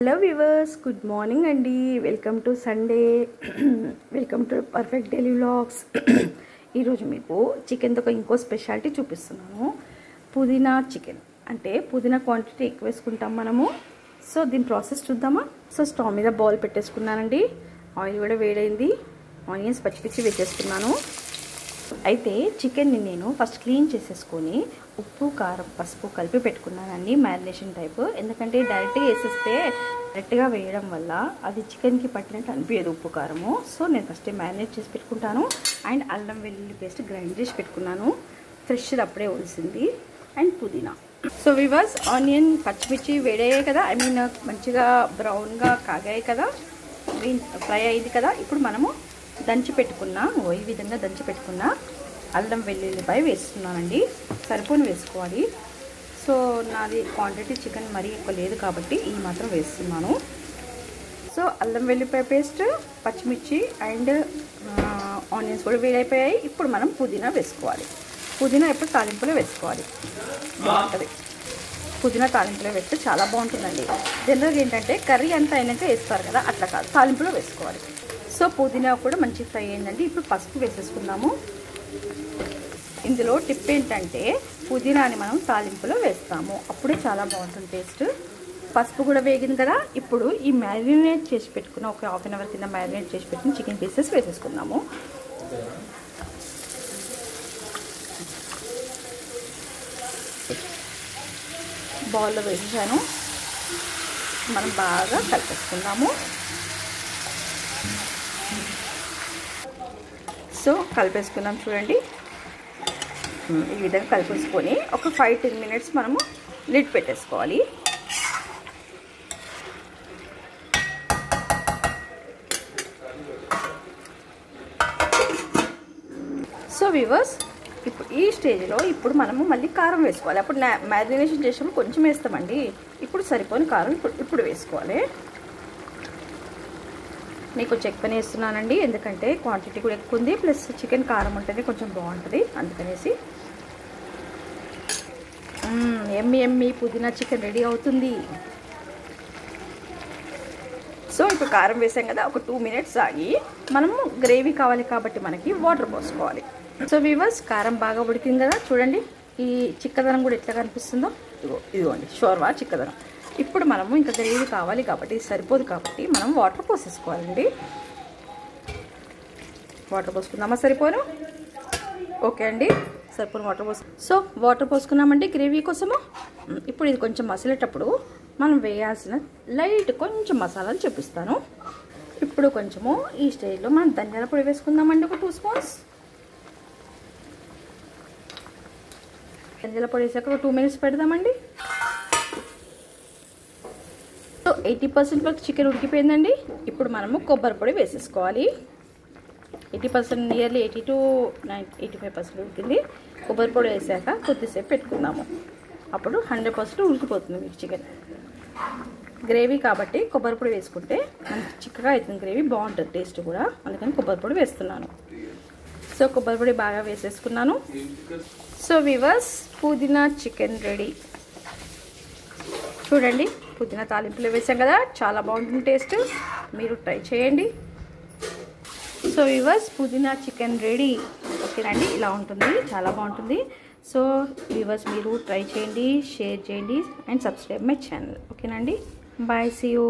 Hello viewers, good morning అండి. Welcome to Sunday. Welcome to perfect daily vlogs. ఈరోజు మీకు చికెన్తో ఇంకో స్పెషాలిటీ చూపిస్తున్నాను. పుదీనా చికెన్ అంటే పుదీనా క్వాంటిటీ ఎక్కువ వేసుకుంటాం మనము. సో దీని ప్రాసెస్ చూద్దామా. సో స్టవ్ మీద బౌల్ పెట్టేసుకున్నానండి. ఆయిల్ కూడా వేడైంది. ఆనియన్స్ పచ్చిపిచ్చి వేసేసుకున్నాను. అయితే చికెన్ని నేను ఫస్ట్ క్లీన్ చేసేసుకొని ఉప్పు కారం పసుపు కలిపి పెట్టుకున్నానండి, మ్యారినేషన్ టైప్. ఎందుకంటే డైరెక్ట్గా వేసేస్తే డైరెక్ట్గా వేయడం వల్ల అది చికెన్కి పట్టినట్టు అనిపించదు ఉప్పు కారము. సో నేను ఫస్ట్ మ్యారినేట్ చేసి పెట్టుకుంటాను. అండ్ అల్లం వెల్లుల్లి పేస్ట్ గ్రైండ్ చేసి పెట్టుకున్నాను, ఫ్రెష్ అప్పుడే ఒలిసింది. అండ్ పుదీనా. సో వివర్స్, ఆనియన్ పచ్చిమిర్చి వేడయ్యాయి కదా, ఐ మీన్ మంచిగా బ్రౌన్గా కాగాయి కదా, గ్రీన్ ఫ్రై అయింది కదా. ఇప్పుడు మనము దంచి పెట్టుకున్న ఈ విధంగా దంచి పెట్టుకున్న అల్లం వెల్లుల్లిపాయ వేస్తున్నానండి. సరిపోని వేసుకోవాలి. సో నాది క్వాంటిటీ చికెన్ మరీ ఎక్కువ లేదు కాబట్టి ఈ మాత్రం వేస్తున్నాను. సో అల్లం వెల్లుల్లిపాయ పేస్ట్, పచ్చిమిర్చి అండ్ ఆనియన్స్ కూడా వేడైపోయాయి. ఇప్పుడు మనం పుదీనా వేసుకోవాలి. పుదీనా ఎప్పుడు తాలింపులో వేసుకోవాలి, బాగుంటుంది. పుదీనా తాలింపులో వేస్తే చాలా బాగుంటుందండి. జనరల్గా ఏంటంటే కర్రీ అంతా అయినాక వేస్తారు కదా, అట్లా కాదు, తాలింపులో వేసుకోవాలి. సో పుదీనా కూడా మంచి ఫ్రై అయిందండి. ఇప్పుడు పసుపు వేసేసుకుందాము. ఇందులో టిప్ ఏంటంటే పుదీనాని మనం తాలింపులో వేస్తాము, అప్పుడే చాలా బాగుంటుంది టేస్ట్. పసుపు కూడా వేగింది కదా. ఇప్పుడు ఈ మ్యారినేట్ చేసి పెట్టుకున్న ఒక హాఫ్ అన్ అవర్ కింద మ్యారినేట్ చేసి పెట్టుకుని చికెన్ పీసెస్ వేసేసుకుందాము. బౌల్లో వేసేసాను. మనం బాగా కలిపేసుకుందాము. సో కలిపేసుకుందాం చూడండి. ఈ విధంగా కలిపేసుకొని ఒక 5-10 మినిట్స్ మనము లిడ్ పెట్టేసుకోవాలి. సో వ్యూవర్స్, ఇప్పుడు ఈ స్టేజ్లో ఇప్పుడు మనము మళ్ళీ కారం వేసుకోవాలి. అప్పుడు మ్యారినేషన్ చేసినప్పుడు కొంచెం వేస్తామండి. ఇప్పుడు సరిపోని కారం ఇప్పుడు వేసుకోవాలి. నేను కొంచెం ఎక్కువనే వేస్తున్నానండి, ఎందుకంటే క్వాంటిటీ కూడా ఎక్కువ ఉంది, ప్లస్ చికెన్ కారం ఉంటేనే కొంచెం బాగుంటుంది అందుకనేసి. ఎమ్మి పుదీనా చికెన్ రెడీ అవుతుంది. సో ఇప్పుడు కారం వేసాం కదా, ఒక 2 మినిట్స్ ఆగి మనము గ్రేవీ కావాలి కాబట్టి మనకి వాటర్ పోసుకోవాలి. సో వ్యూవర్స్, కారం బాగా ఉడికింది కదా, చూడండి ఈ చిక్కదనం కూడా ఎట్లా కనిపిస్తుందో. ఇదిగోండి షోర్వా చిక్కదనం. ఇప్పుడు మనము ఇంకా గ్రేవీ కావాలి కాబట్టి సరిపోదు కాబట్టి మనం వాటర్ పోసేసుకోవాలండి. వాటర్ పోసుకుందామా? సరిపోను. ఓకే అండి, సరిపోను వాటర్ సో వాటర్ పోసుకున్నామండి గ్రేవీ కోసము. ఇప్పుడు ఇది కొంచెం మసిలేటప్పుడు మనం వేయాల్సిన లైట్ కొంచెం మసాలాలు చూపిస్తాను. ఇప్పుడు కొంచెము ఈ స్టేజ్లో మనం ధనియాల పొడి వేసుకుందామండి, ఒక 2 స్పూన్స్. ధనియాల పొడి వేసాక ఒక 2 మినిట్స్ పెడదామండి. సో 80% వరకు చికెన్ ఉడికిపోయిందండి. ఇప్పుడు మనము కొబ్బరి పొడి వేసేసుకోవాలి. 80%, నియర్లీ 80 to 85% ఉడికింది. కొబ్బరి పొడి వేసాక కొద్దిసేపు పెట్టుకుందాము, అప్పుడు 100% ఉడికిపోతుంది మీకు చికెన్. గ్రేవీ కాబట్టి కొబ్బరి పొడి వేసుకుంటే మనకి చిక్కగా అవుతుంది గ్రేవీ, బాగుంటుంది టేస్ట్ కూడా, అందుకని కొబ్బరి పొడి వేస్తున్నాను. సో కొబ్బరి పొడి బాగా వేసేసుకున్నాను. సో వ్యూవర్స్, పుదీనా చికెన్ రెడీ. చూడండి, పుదీనా తాలింపులో వేసాం కదా, చాలా బాగుంటుంది టేస్ట్, మీరు ట్రై చేయండి. సో వ్యూవర్స్, పుదీనా చికెన్ రెడీ. ఓకేనండి, ఇలా ఉంటుంది, చాలా బాగుంటుంది. సో వ్యూవర్స్, మీరు ట్రై చేయండి, షేర్ చేయండి అండ్ సబ్స్క్రైబ్ మై ఛానల్. ఓకేనండి, బాయ్, సీ యూ.